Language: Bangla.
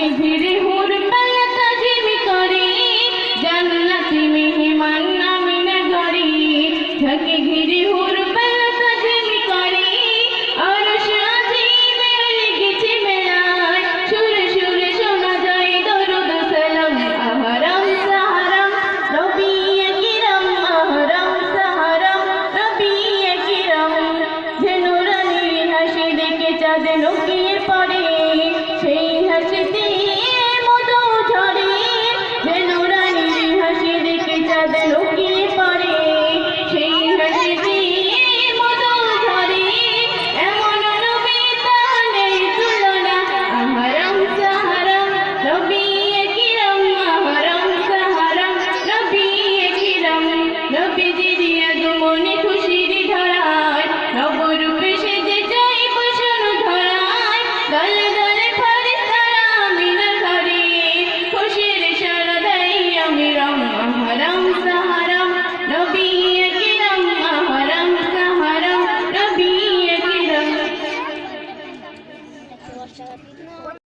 যাকে ঘিরে হুর পাল্লা তাজিম করে জান্নাতি মেহমান আমিনা গরি যাকে ঘিরে হুর পাল্লা তাজিম করে আরশ আজিমে লেগেছে মেলায় সুরে সুরে শোনা যায় দরুদ সালাম আহরাম সাহারাম নবী আকরাম আহরাম সাহারাম নবী আকরাম যে নূরানি হাসি দেখে চাঁদ লুকিয়ে পড়ে সেই হাসিতে মধু ঝরে যে নূরানি হাসি দেখে চাঁদ লুকিয়ে পড়ে সেই হাসিতে মধু ঝরে এমন নবী তার নেই তুলনা আহরাম সাহারাম নবী আকরাম আহরাম সাহারাম নবী আকরাম নবীজির আগমনে খুশির ধারায় নবরূপে সেজে যায় বসন ধরায় দলে দলে ফেরেশতারা আমিনার ঘরে খুশির সারা দেয় আমিরাম আহরাম সাহারাম নবী আকরাম আহরাম সাহারাম নবী আকরাম।